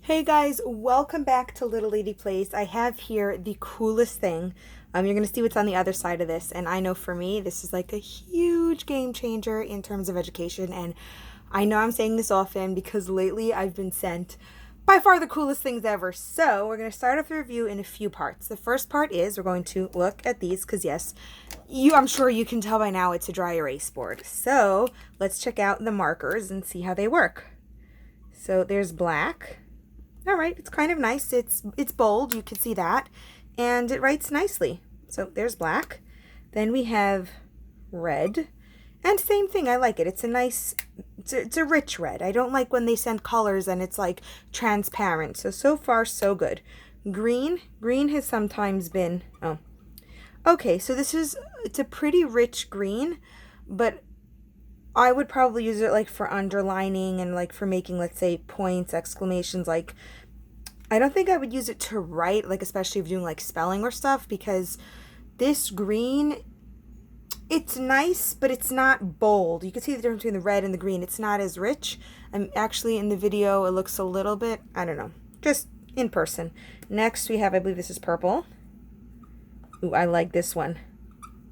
Hey guys, welcome back to Little Lady Place. I have here the coolest thing. You're going to see what's on the other side of this. And I know for me, this is like a huge game changer in terms of education. And I know I'm saying this often because lately I've been sent by far the coolest things ever. So we're going to start off the review in a few parts. The first part is we're going to look at these because yes, I'm sure you can tell by now it's a dry erase board. So let's check out the markers and see how they work. So there's black. All right, it's kind of nice. It's bold, you can see that. And it writes nicely. So there's black. Then we have red. And same thing, I like it. It's a nice, it's a rich red. I don't like when they send colors and it's like transparent. So far, so good. Green. Green has sometimes been, okay, so it's a pretty rich green, but I would probably use it like for underlining and like for making, let's say, points, exclamations. Like, I don't think I would use it to write, like especially if doing like spelling or stuff, because this green, it's nice, but it's not bold. You can see the difference between the red and the green. It's not as rich. Actually in the video, it looks a little bit, I don't know, just in person. Next we have, I believe this is purple. Ooh, I like this one.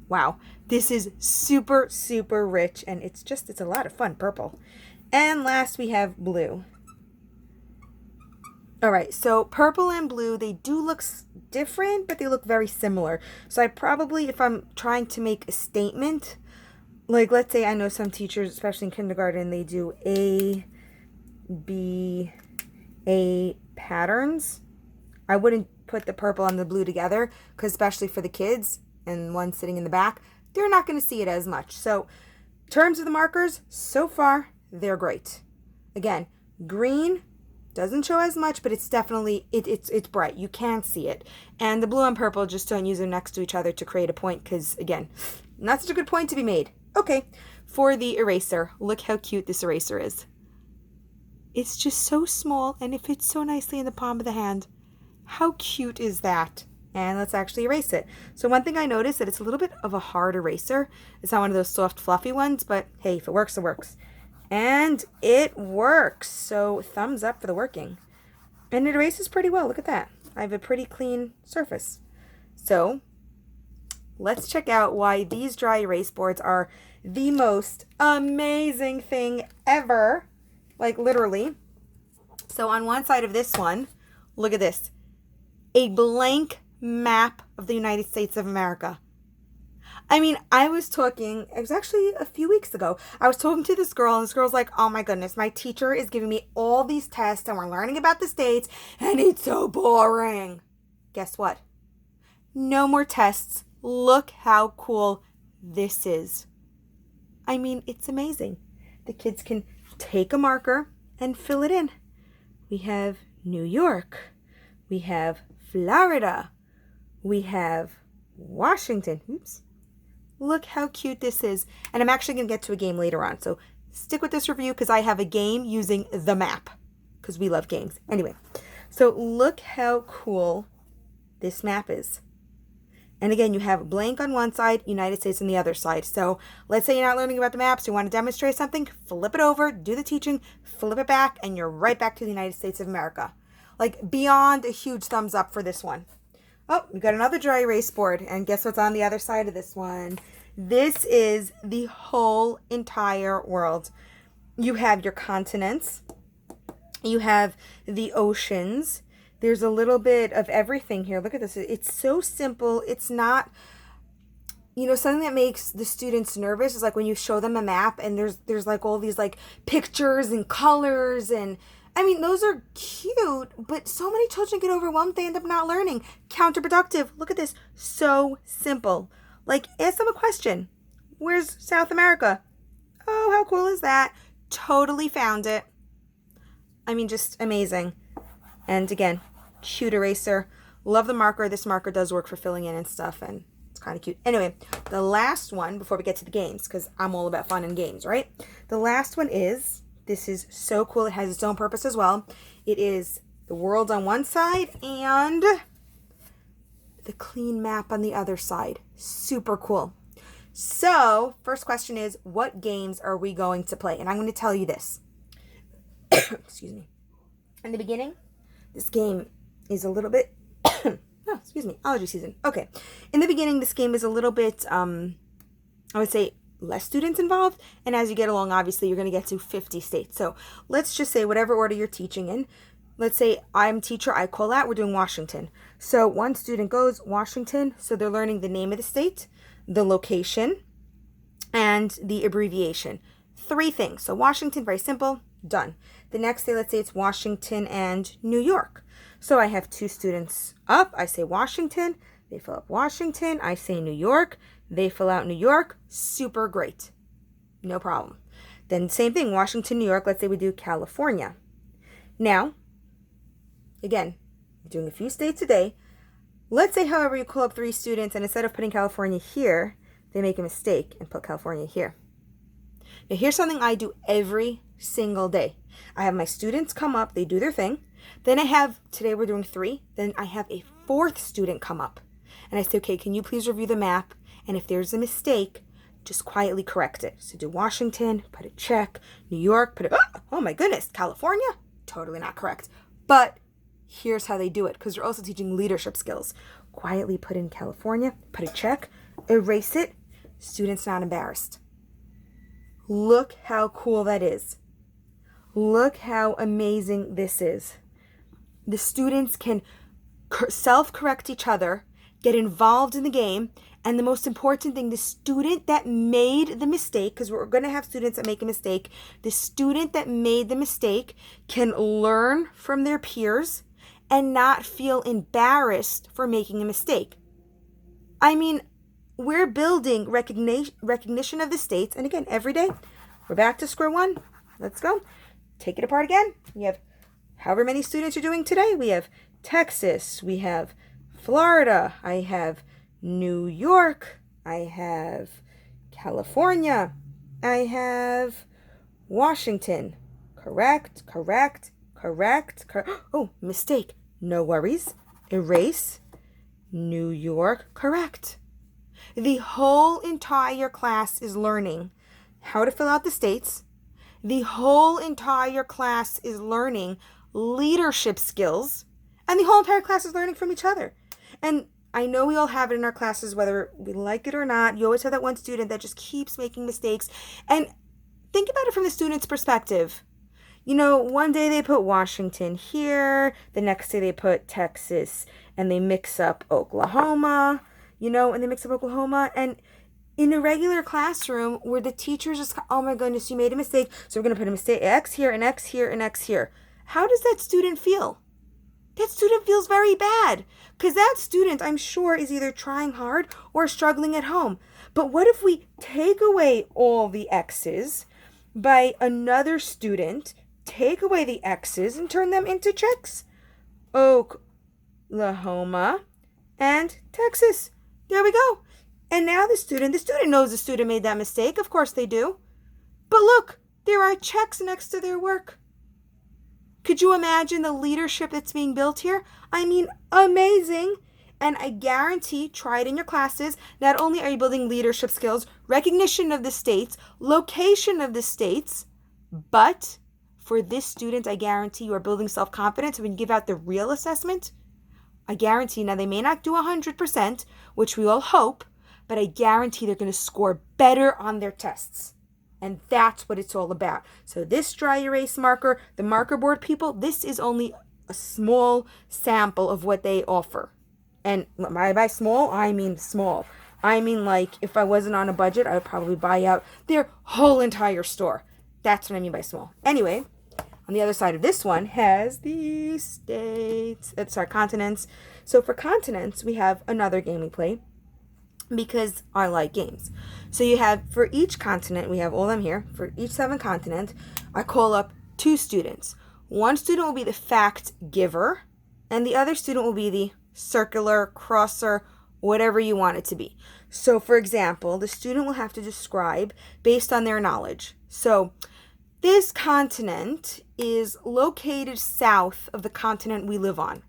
Wow, this is super, super rich, and it's a lot of fun, purple. And last we have blue. All right, so purple and blue, they do look different, but they look very similar. So I probably, if I'm trying to make a statement, like let's say I know some teachers, especially in kindergarten, they do A, B, A patterns. I wouldn't put the purple and the blue together, because especially for the kids, and one sitting in the back, they're not going to see it as much. So in terms of the markers, so far, they're great. Again, green doesn't show as much, but it's definitely, it's bright. You can see it. And the blue and purple, just don't use them next to each other to create a point, because again, not such a good point to be made. Okay, for the eraser, look how cute this eraser is. It's just so small, and it fits so nicely in the palm of the hand. How cute is that? And let's actually erase it. So one thing I noticed that it's a little bit of a hard eraser. It's not one of those soft, fluffy ones, but hey, if it works, it works. And it works. So thumbs up for the working. And it erases pretty well. Look at that. I have a pretty clean surface. So let's check out why these dry erase boards are the most amazing thing ever. Like literally. So on one side of this one, look at this. A blank map of the United States of America. I mean, it was actually a few weeks ago. I was talking to this girl, and this girl's like, oh my goodness, my teacher is giving me all these tests, and we're learning about the states, and it's so boring. Guess what? No more tests. Look how cool this is. I mean, it's amazing. The kids can take a marker and fill it in. We have New York. We have Florida. We have Washington. Oops. Look how cute this is. And I'm actually going to get to a game later on. So stick with this review because I have a game using the map. Because we love games. Anyway. So look how cool this map is. And again, you have blank on one side, United States on the other side. So let's say you're not learning about the maps. You want to demonstrate something. Flip it over. Do the teaching. Flip it back. And you're right back to the United States of America. Like beyond a huge thumbs up for this one. Oh, we got another dry erase board. And guess what's on the other side of this one? This is the whole entire world. You have your continents. You have the oceans. There's a little bit of everything here. Look at this. It's so simple. It's not, something that makes the students nervous is like when you show them a map and there's like all these like pictures and colors and I mean, those are cute, but so many children get overwhelmed, they end up not learning. Counterproductive. Look at this. So simple. Like, ask them a question. Where's South America? Oh, how cool is that? Totally found it. I mean, just amazing. And again, cute eraser. Love the marker. This marker does work for filling in and stuff, and it's kind of cute. Anyway, the last one, before we get to the games, because I'm all about fun and games, right? The last one is... This is so cool. It has its own purpose as well. It is the world on one side and the clean map on the other side. Super cool. So, first question is, what games are we going to play? And I'm going to tell you this. Excuse me. In the beginning, This game is a little bit, oh, excuse me, allergy season. Okay. In the beginning, this game is a little bit, I would say, less students involved. And as you get along, obviously, you're going to get to 50 states. So let's just say whatever order you're teaching in. Let's say I'm teacher, I call out, we're doing Washington. So one student goes, Washington. So they're learning the name of the state, the location, and the abbreviation. 3 things. So Washington, very simple, done. The next day, let's say it's Washington and New York. So I have 2 students up. I say Washington. They fill up Washington. I say New York. They fill out New York. Super great. No problem. Then same thing, Washington, New York. Let's say we do California. Now, again, doing a few states a day. Let's say, however, you call up 3 students and instead of putting California here, they make a mistake and put California here. Now, here's something I do every single day. I have my students come up, they do their thing. Then today we're doing 3. Then I have a 4th student come up. And I say, okay, can you please review the map? And if there's a mistake, just quietly correct it. So do Washington, put a check. New York, put a, oh my goodness, California? Totally not correct. But here's how they do it, because they're also teaching leadership skills. Quietly put in California, put a check, erase it. Students not embarrassed. Look how cool that is. Look how amazing this is. The students can self-correct each other, get involved in the game, and the most important thing, the student that made the mistake, because we're going to have students that make a mistake, the student that made the mistake can learn from their peers and not feel embarrassed for making a mistake. I mean, we're building recognition of the states, and again, every day, we're back to square one. Let's go. Take it apart again. We have however many students you're doing today. We have Texas. We have Florida. I have New York. I have California. I have Washington. Correct. Oh, mistake. No worries. Erase. New York. Correct. The whole entire class is learning how to fill out the states. The whole entire class is learning leadership skills. And the whole entire class is learning from each other. And I know we all have it in our classes, whether we like it or not. You always have that one student that just keeps making mistakes. And think about it from the student's perspective. You know, one day they put Washington here. The next day they put Texas. And they mix up Oklahoma. And in a regular classroom where the teacher's just, oh my goodness, you made a mistake. So we're going to put a mistake, X here and X here and X here. How does that student feel? That student feels very bad because that student, I'm sure, is either trying hard or struggling at home. But what if we take away all the X's by another student, take away the X's and turn them into checks? Oklahoma and Texas. There we go. And now the student knows the student made that mistake. Of course they do. But look, there are checks next to their work. Could you imagine the leadership that's being built here? I mean, amazing. And I guarantee, try it in your classes. Not only are you building leadership skills, recognition of the states, location of the states, but for this student, I guarantee you are building self-confidence. When you give out the real assessment, I guarantee, now they may not do 100%, which we all hope, but I guarantee they're going to score better on their tests. And that's what it's all about. So this dry erase marker, the Markerboard People, this is only a small sample of what they offer. And by small, I mean small. I mean, like, if I wasn't on a budget, I would probably buy out their whole entire store. That's what I mean by small. Anyway, on the other side of this one has the continents. So for continents, we have another game we play because I like games. So you have, for each continent, we have all them here. For each 7 continents, I call up 2 students. One student will be the fact giver, and the other student will be the circular, crosser, whatever you want it to be. So for example, the student will have to describe based on their knowledge. So this continent is located south of the continent we live on.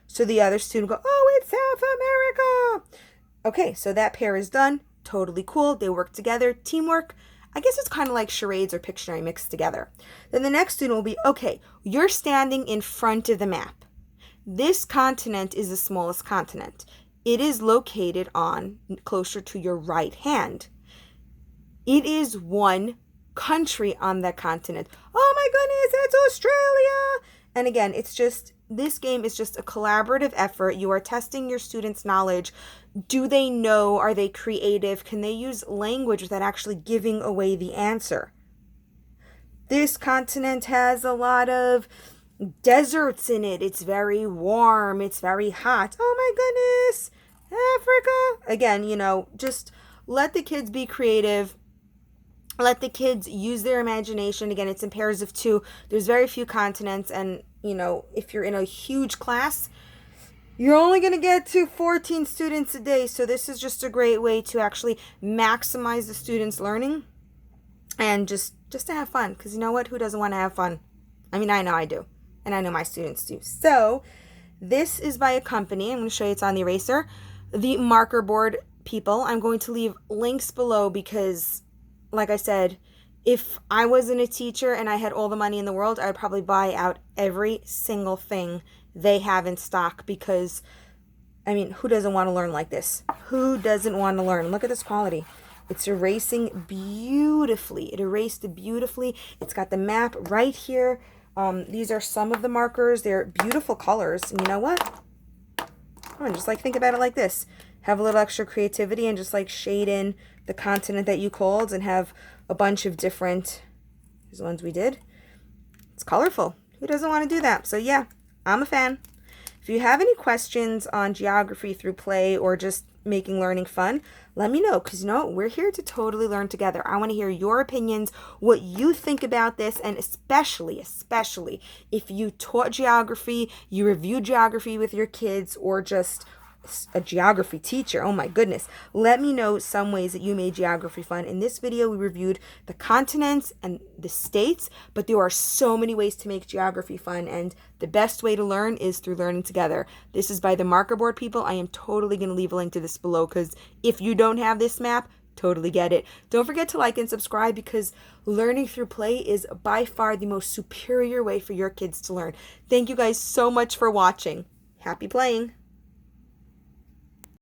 So the other student will go, oh, it's South America. Okay, so that pair is done. Totally cool. They work together. Teamwork. I guess it's kind of like charades or Pictionary mixed together. Then the next student will be, okay, you're standing in front of the map. This continent is the smallest continent. It is located on closer to your right hand. It is one country on that continent. Oh my goodness, it's Australia. And again, this game is just a collaborative effort. You are testing your students' knowledge. Do they know? Are they creative? Can they use language without actually giving away the answer? This continent has a lot of deserts in it. It's very warm. It's very hot. Oh my goodness. Africa. Again, just let the kids be creative. Let the kids use their imagination. Again, it's in pairs of 2. There's very few continents. And, if you're in a huge class, you're only going to get to 14 students a day. So this is just a great way to actually maximize the students' learning and just to have fun. Because you know what? Who doesn't want to have fun? I mean, I know I do. And I know my students do. So this is by a company. I'm going to show you it's on the eraser. The Markerboard People. I'm going to leave links below because, like I said, if I wasn't a teacher and I had all the money in the world, I would probably buy out every single thing they have in stock because, who doesn't want to learn like this? Who doesn't want to learn? Look at this quality. It's erasing beautifully. It erased beautifully. It's got the map right here. These are some of the markers. They're beautiful colors. And you know what? Just think about it like this. Have a little extra creativity and just shade in the continent that you called and have a bunch of different, here's the ones we did. It's colorful. Who doesn't want to do that? So yeah, I'm a fan. If you have any questions on geography through play or just making learning fun, let me know because we're here to totally learn together. I want to hear your opinions, what you think about this, and especially if you taught geography, you reviewed geography with your kids, or just a geography teacher. Oh my goodness. Let me know some ways that you made geography fun. In this video, we reviewed the continents and the states, but there are so many ways to make geography fun, and the best way to learn is through learning together. This is by the Markerboard People. I am totally going to leave a link to this below because if you don't have this map, totally get it. Don't forget to like and subscribe because learning through play is by far the most superior way for your kids to learn. Thank you guys so much for watching. Happy playing.